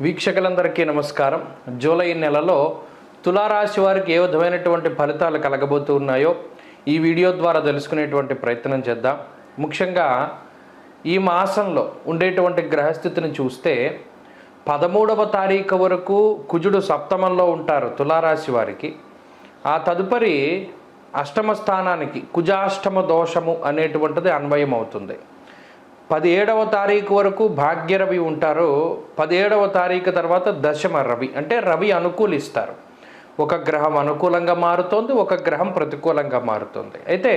వీక్షకులందరికీ నమస్కారం. జూలై నెలలో తులారాశి వారికి ఏ విధమైనటువంటి ఫలితాలు కలగబోతూ ఉన్నాయో ఈ వీడియో ద్వారా తెలుసుకునేటువంటి ప్రయత్నం చేద్దాం. ముఖ్యంగా ఈ మాసంలో ఉండేటువంటి గ్రహస్థితిని చూస్తే 13వ తారీఖు వరకు కుజుడు సప్తమంలో ఉంటారు తులారాశి వారికి. ఆ తదుపరి అష్టమ స్థానానికి కుజాష్టమ దోషము అనేటువంటిది అన్వయం అవుతుంది. 17వ తారీఖు వరకు భాగ్యరవి ఉంటారు. 17వ తారీఖు తర్వాత దశమ రవి, అంటే రవి అనుకూలిస్తారు. ఒక గ్రహం అనుకూలంగా మారుతోంది, ఒక గ్రహం ప్రతికూలంగా మారుతుంది. అయితే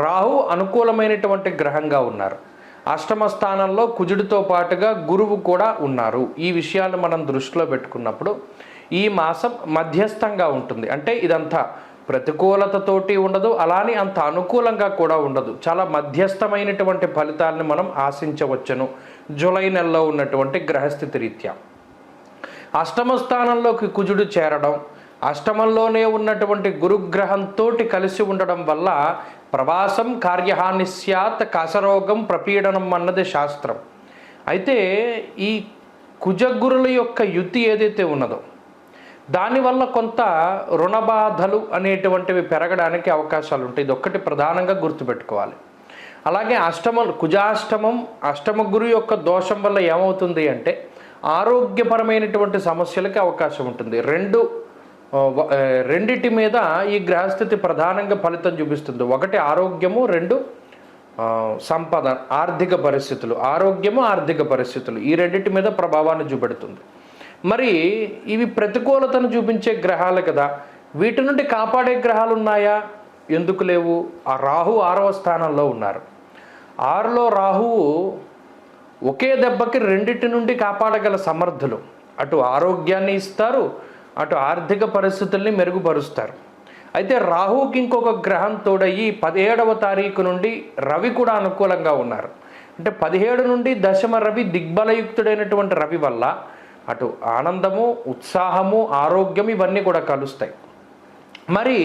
రాహు అనుకూలమైనటువంటి గ్రహంగా ఉన్నారు. అష్టమ స్థానంలో కుజుడితో పాటుగా గురువు కూడా ఉన్నారు. ఈ విషయాలు మనం దృష్టిలో పెట్టుకున్నప్పుడు ఈ మాసం మధ్యస్థంగా ఉంటుంది. అంటే ఇదంతా ప్రతికూలతతోటి ఉండదు, అలానే అంత అనుకూలంగా కూడా ఉండదు. చాలా మధ్యస్థమైనటువంటి ఫలితాలను మనం ఆశించవచ్చును జూలై నెలలో ఉన్నటువంటి గ్రహస్థితి రీత్యా. అష్టమ స్థానంలోకి కుజుడు చేరడం, అష్టమంలోనే ఉన్నటువంటి గురుగ్రహంతో కలిసి ఉండడం వల్ల ప్రవాసం కార్యహాని స్యాత్ కసరోగం ప్రపీడనం అన్నది శాస్త్రం. అయితే ఈ కుజగురుల యొక్క యుతి ఏదైతే ఉన్నదో దానివల్ల కొంత రుణబాధలు అనేటువంటివి పెరగడానికి అవకాశాలు ఉంటాయి. ఇది ఒక్కటి ప్రధానంగా గుర్తుపెట్టుకోవాలి. అలాగే కుజాష్టమం అష్టమ గురు యొక్క దోషం వల్ల ఏమవుతుంది అంటే ఆరోగ్యపరమైనటువంటి సమస్యలకి అవకాశం ఉంటుంది. రెండిటి మీద ఈ గ్రహస్థితి ప్రధానంగా ఫలితం చూపిస్తుంది. ఒకటి ఆరోగ్యము, రెండు సంపద, ఆర్థిక పరిస్థితులు. ఆరోగ్యము, ఆర్థిక పరిస్థితులు ఈ రెండింటి మీద ప్రభావాన్ని చూపెడుతుంది. మరి ఇవి ప్రతికూలతను చూపించే గ్రహాలు కదా, వీటి నుండి కాపాడే గ్రహాలు ఉన్నాయా? ఎందుకు లేవు? ఆ రాహు 6వ స్థానంలో ఉన్నారు. 6లో రాహువు ఒకే దెబ్బకి రెండిటి నుండి కాపాడగల సమర్థులు. అటు ఆరోగ్యాన్ని ఇస్తారు, అటు ఆర్థిక పరిస్థితుల్ని మెరుగుపరుస్తారు. అయితే రాహుకి ఇంకొక గ్రహం తోడయ్యి 17వ తారీఖు నుండి రవి కూడా అనుకూలంగా ఉన్నారు. అంటే 17 నుండి దశమ రవి దిగ్బలయుక్తుడైనటువంటి రవి వల్ల అటు ఆనందము, ఉత్సాహము, ఆరోగ్యం ఇవన్నీ కూడా కలుస్తాయి. మరి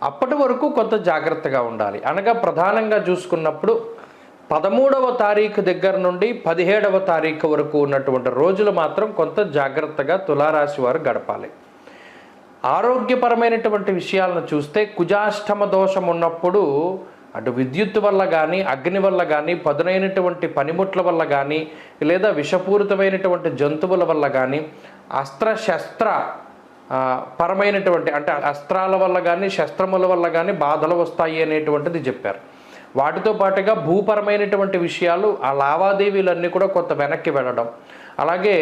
అప్పటి వరకు కొంత జాగ్రత్తగా ఉండాలి. అనగా ప్రధానంగా చూసుకున్నప్పుడు 13వ తారీఖు దగ్గర నుండి 17వ తారీఖు వరకు ఉన్నటువంటి రోజులు మాత్రం కొంత జాగ్రత్తగా తులారాశి వారు గడపాలి. ఆరోగ్యపరమైనటువంటి విషయాలను చూస్తే కుజాష్టమ దోషం ఉన్నప్పుడు అటు విద్యుత్ వల్ల కానీ, అగ్ని వల్ల కానీ, పదునైనటువంటి పనిముట్ల వల్ల కానీ, లేదా విషపూరితమైనటువంటి జంతువుల వల్ల కానీ, అస్త్రశస్త్ర పరమైనటువంటి అంటే అస్త్రాల వల్ల కానీ, శస్త్రముల వల్ల కానీ బాధలు వస్తాయి అనేటువంటిది చెప్పారు. వాటితో పాటుగా భూపరమైనటువంటి విషయాలు, ఆ లావాదేవీలన్నీ కూడా కొంత వెనక్కి వెళ్ళడం, అలాగే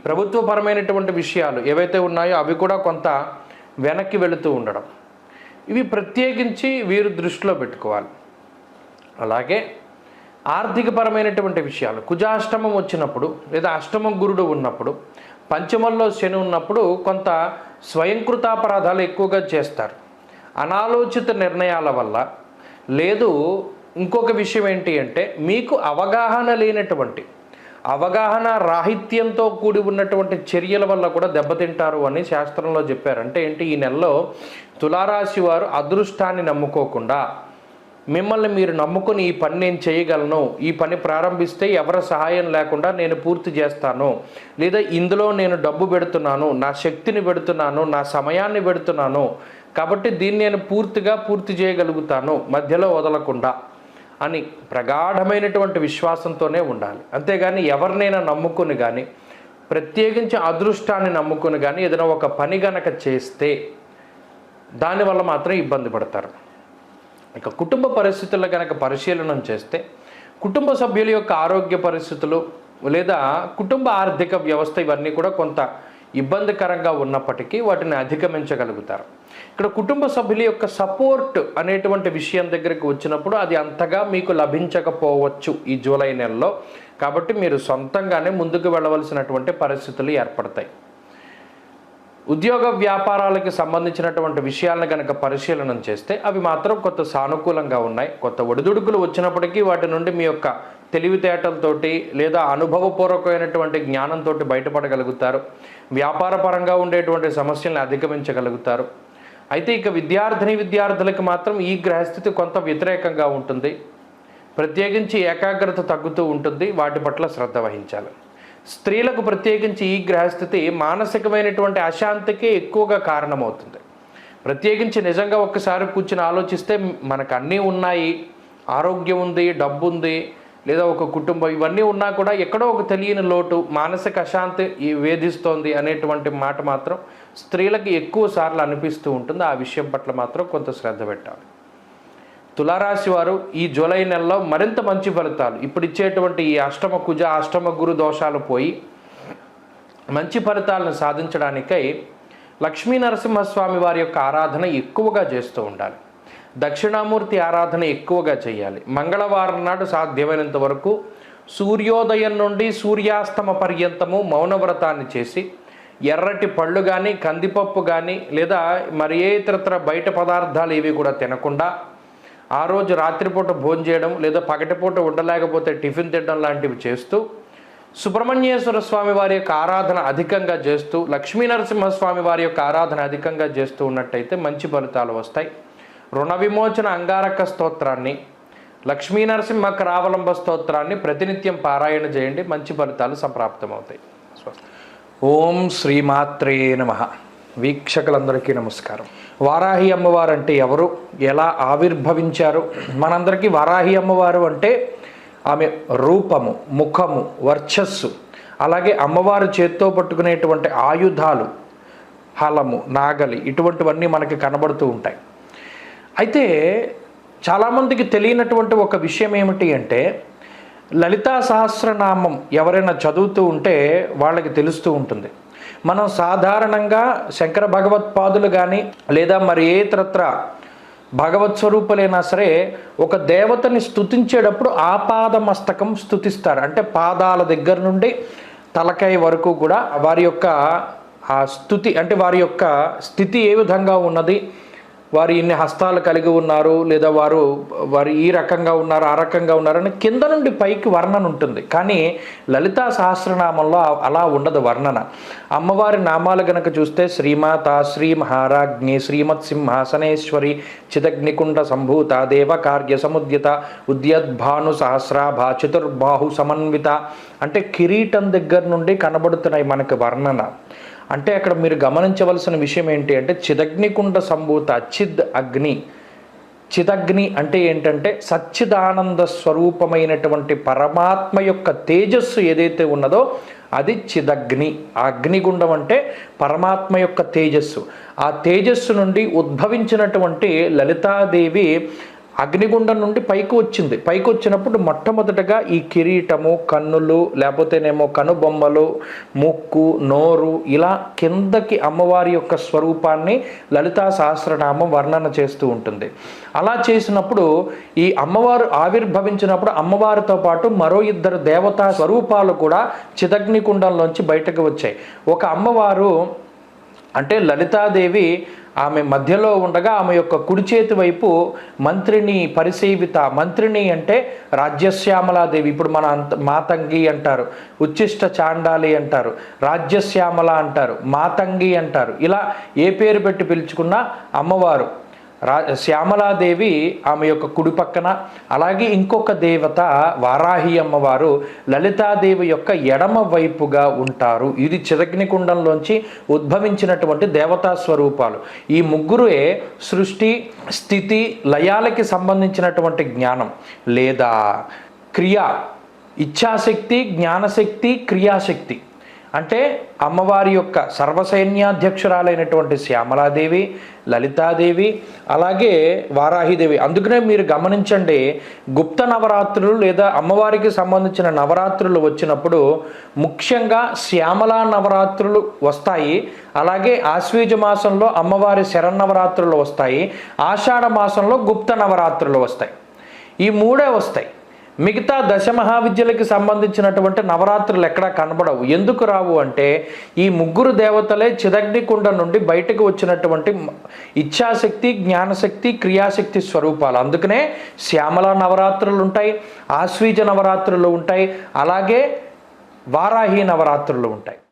ప్రభుత్వపరమైనటువంటి విషయాలు ఏవైతే ఉన్నాయో అవి కూడా కొంత వెనక్కి వెళుతూ ఉండడం, ఇవి ప్రత్యేకించి వీరు దృష్టిలో పెట్టుకోవాలి. అలాగే ఆర్థికపరమైనటువంటి విషయాలు, కుజాష్టమం వచ్చినప్పుడు లేదా అష్టమ గురుడు ఉన్నప్పుడు, పంచమంలో శని ఉన్నప్పుడు కొంత స్వయంకృతాపరాధాలు ఎక్కువగా చేస్తారు. అనాలోచిత నిర్ణయాల వల్ల, లేదు ఇంకొక విషయం ఏంటి అంటే మీకు అవగాహన రాహిత్యంతో కూడి ఉన్నటువంటి చర్యల వల్ల కూడా దెబ్బతింటారు అని శాస్త్రంలో చెప్పారు. అంటే ఏంటి, ఈ నెలలో తులారాశి వారు అదృష్టాన్ని నమ్ముకోకుండా మిమ్మల్ని మీరు నమ్ముకొని ఈ పని నేను చేయగలను, ఈ పని ప్రారంభిస్తే ఎవరి సహాయం లేకుండా నేను పూర్తి చేస్తాను, లేదా ఇందులో నేను డబ్బు పెడుతున్నాను, నా శక్తిని పెడుతున్నాను, నా సమయాన్ని పెడుతున్నాను, కాబట్టి దీన్ని నేను పూర్తి చేయగలుగుతాను మధ్యలో వదలకుండా అని ప్రగాఢమైనటువంటి విశ్వాసంతోనే ఉండాలి. అంతేగాని ఎవరినైనా నమ్ముకుని కానీ, ప్రత్యేకించి అదృష్టాన్ని నమ్ముకుని కానీ ఏదైనా ఒక పని గనక చేస్తే దానివల్ల మాత్రం ఇబ్బంది పడతారు. ఇక కుటుంబ పరిస్థితుల్లో కనుక పరిశీలనం చేస్తే కుటుంబ సభ్యుల యొక్క ఆరోగ్య పరిస్థితులు లేదా కుటుంబ ఆర్థిక వ్యవస్థ ఇవన్నీ కూడా కొంత ఇబ్బందికరంగా ఉన్నప్పటికీ వాటిని అధిగమించగలుగుతారు. ఇక్కడ కుటుంబ సభ్యుల యొక్క సపోర్ట్ అనేటువంటి విషయం దగ్గరికి వచ్చినప్పుడు అది అంతగా మీకు లభించకపోవచ్చు ఈ జూలై నెలలో. కాబట్టి మీరు సొంతంగానే ముందుకు వెళ్ళవలసినటువంటి పరిస్థితులు ఏర్పడతాయి. ఉద్యోగ వ్యాపారాలకు సంబంధించినటువంటి విషయాలను కనుక పరిశీలన చేస్తే అవి మాత్రం కొంత సానుకూలంగా ఉన్నాయి. కొత్త ఒడిదుడుకులు వచ్చినప్పటికీ వాటి నుండి మీ యొక్క తెలివితేటలతోటి లేదా అనుభవపూర్వకమైనటువంటి జ్ఞానంతో బయటపడగలుగుతారు. వ్యాపార పరంగా ఉండేటువంటి సమస్యలను అధిగమించగలుగుతారు. అయితే ఇక విద్యార్థులకు మాత్రం ఈ గ్రహస్థితి కొంత వ్యతిరేకంగా ఉంటుంది. ప్రత్యేకించి ఏకాగ్రత తగ్గుతూ ఉంటుంది. వాటి పట్ల శ్రద్ధ వహించాలి. స్త్రీలకు ప్రత్యేకించి ఈ గ్రహస్థితి మానసికమైనటువంటి అశాంతికి ఎక్కువగా కారణమవుతుంది. ప్రత్యేకించి నిజంగా ఒక్కసారి కూర్చుని ఆలోచిస్తే మనకు అన్నీ ఉన్నాయి, ఆరోగ్యం ఉంది, డబ్బు ఉంది, లేదా ఒక కుటుంబం, ఇవన్నీ ఉన్నా కూడా ఎక్కడో ఒక తెలియని లోటు, మానసిక అశాంతి వేధిస్తోంది అనేటువంటి మాట మాత్రం స్త్రీలకి ఎక్కువ సార్లు అనిపిస్తూ ఉంటుంది. ఆ విషయం పట్ల మాత్రం కొంత శ్రద్ధ పెట్టాలి. తులారాశి వారు ఈ జూలై నెలలో మరింత మంచి ఫలితాలు, ఇప్పుడు ఇచ్చేటువంటి ఈ అష్టమ కుజ అష్టమ గురు దోషాలు పోయి మంచి ఫలితాలను సాధించడానికై లక్ష్మీ నరసింహస్వామి వారి యొక్క ఆరాధన ఎక్కువగా చేస్తూ ఉండాలి. దక్షిణామూర్తి ఆరాధన ఎక్కువగా చేయాలి. మంగళవారం నాడు సాధ్యమైనంత వరకు సూర్యోదయం నుండి సూర్యాస్తమ పర్యంతము మౌనవ్రతాన్ని చేసి ఎర్రటి పళ్ళు కానీ, కందిపప్పు కానీ, లేదా మరి ఏ ఇతరత్ర బయట పదార్థాలు ఏవి కూడా తినకుండా ఆ రోజు రాత్రిపూట భోజనం చేయడం, లేదా పగటిపూట ఉండలేకపోతే టిఫిన్ తినడం లాంటివి చేస్తూ సుబ్రహ్మణ్యేశ్వర స్వామి వారి యొక్క ఆరాధన అధికంగా చేస్తూ, లక్ష్మీ నరసింహస్వామి వారి యొక్క ఆరాధన అధికంగా చేస్తూ ఉన్నట్టయితే మంచి ఫలితాలు వస్తాయి. రుణ విమోచన అంగారక స్తోత్రాన్ని, లక్ష్మీ నరసింహ కరావలంబ స్తోత్రాన్ని ప్రతినిత్యం పారాయణ చేయండి, మంచి ఫలితాలు సంప్రాప్తమవుతాయి. ఓం శ్రీమాత్రే నమః. వీక్షకులందరికీ నమస్కారం. వారాహి అమ్మవారు అంటే ఎవరు, ఎలా ఆవిర్భవించారు? మనందరికీ వారాహి అమ్మవారు అంటే ఆమె రూపము, ముఖము, వర్చస్సు, అలాగే అమ్మవారు చేత్తో పట్టుకునేటువంటి ఆయుధాలు, హలము, నాగలి, ఇటువంటివన్నీ మనకి కనబడుతూ ఉంటాయి. అయితే చాలామందికి తెలియనటువంటి ఒక విషయం ఏమిటి అంటే, లలితా సహస్రనామం ఎవరైనా చదువుతూ ఉంటే వాళ్ళకి తెలుస్తూ ఉంటుంది. మనం సాధారణంగా శంకర భగవత్పాదులు కానీ, లేదా మరి ఏ ఇతరత్ర భగవత్ స్వరూపులైనా సరే ఒక దేవతని స్తుతించేటప్పుడు ఆపాదమస్తకం స్తుతిస్తారు. అంటే పాదాల దగ్గర నుండి తలకాయ వరకు కూడా వారి యొక్క ఆ స్తుతి, అంటే వారి యొక్క స్థితి ఏ విధంగా ఉన్నది, వారు ఇన్ని హస్తాలు కలిగి ఉన్నారు, లేదా వారు ఈ రకంగా ఉన్నారు, ఆ రకంగా ఉన్నారని కింద నుండి పైకి వర్ణన ఉంటుంది. కానీ లలితా సహస్రనామంలో అలా ఉండదు వర్ణన. అమ్మవారి నామాలు గనక చూస్తే శ్రీమాత, శ్రీ మహారాజ్ఞి, శ్రీమత్ సింహాసనేశ్వరి, చిదగ్నికుండ సంభూత, దేవకార్య సముద్యత, ఉద్యద్భాను సహస్రాభ, చతుర్బాహు సమన్విత, అంటే కిరీటం దగ్గర నుండి కనబడుతున్నాయి మనకి వర్ణన. అంటే అక్కడ మీరు గమనించవలసిన విషయం ఏంటి అంటే, చిదగ్నికుండ సంభూత, చిద్ అగ్ని. చిదగ్ని అంటే ఏంటంటే సచ్చిదానంద స్వరూపమైనటువంటి పరమాత్మ యొక్క తేజస్సు ఏదైతే ఉన్నదో అది చిదగ్ని. ఆ అగ్నిగుండం అంటే పరమాత్మ యొక్క తేజస్సు. ఆ తేజస్సు నుండి ఉద్భవించినటువంటి లలితాదేవి అగ్నిగుండం నుండి పైకి వచ్చింది. పైకి వచ్చినప్పుడు మొట్టమొదటగా ఈ కిరీటము, కన్నులు, లేకపోతేనేమో కనుబొమ్మలు, ముక్కు, నోరు, ఇలా కిందకి అమ్మవారి యొక్క స్వరూపాన్ని లలితా సహస్రనామం వర్ణన చేస్తూ ఉంటుంది. అలా చేసినప్పుడు ఈ అమ్మవారు ఆవిర్భవించినప్పుడు అమ్మవారితో పాటు మరో ఇద్దరు దేవతా స్వరూపాలు కూడా చిదగ్నికుండంలోంచి బయటకు వచ్చాయి. ఒక అమ్మవారు అంటే లలితాదేవి ఆమె మధ్యలో ఉండగా ఆమె యొక్క కుడి చేతి వైపు మంత్రిని పరిసేవిత. మంత్రిని అంటే రాజ్యశ్యామలాదేవి. ఇప్పుడు మన మాతంగి అంటారు, ఉచ్చిష్ట చాండాలి అంటారు, రాజ్యశ్యామల అంటారు, మాతంగి అంటారు. ఇలా ఏ పేరు పెట్టి పిలుచుకున్నా అమ్మవారు శ్యామలాదేవి ఆమె యొక్క కుడి పక్కన, అలాగే ఇంకొక దేవత వారాహి అమ్మవారు లలితాదేవి యొక్క ఎడమ వైపుగా ఉంటారు. ఇది చిదగ్నికుండంలోంచి ఉద్భవించినటువంటి దేవతా స్వరూపాలు. ఈ ముగ్గురే సృష్టి, స్థితి, లయాలకి సంబంధించినటువంటి జ్ఞానం లేదా క్రియ, ఇచ్ఛాశక్తి, జ్ఞానశక్తి, క్రియాశక్తి. అంటే అమ్మవారి యొక్క సర్వసైన్యాధ్యక్షురాలైనటువంటి శ్యామలాదేవి, లలితాదేవి, అలాగే వారాహిదేవి. అందుకనే మీరు గమనించండి, గుప్త నవరాత్రులు లేదా అమ్మవారికి సంబంధించిన నవరాత్రులు వచ్చినప్పుడు ముఖ్యంగా శ్యామలా నవరాత్రులు వస్తాయి. అలాగే ఆశ్వీజ మాసంలో అమ్మవారి శరన్నవరాత్రులు వస్తాయి. ఆషాఢ మాసంలో గుప్త నవరాత్రులు వస్తాయి. ఈ మూడే వస్తాయి. మిగతా దశమహావిద్యలకి సంబంధించినటువంటి నవరాత్రులు ఎక్కడా కనబడవు. ఎందుకు రావు అంటే ఈ ముగ్గురు దేవతలే చిదగ్నికుండ నుండి బయటకు వచ్చినటువంటి ఇచ్ఛాశక్తి, జ్ఞానశక్తి, క్రియాశక్తి స్వరూపాలు. అందుకనే శ్యామల నవరాత్రులు ఉంటాయి, ఆశ్వీజ నవరాత్రులు ఉంటాయి, అలాగే వారాహి నవరాత్రులు ఉంటాయి.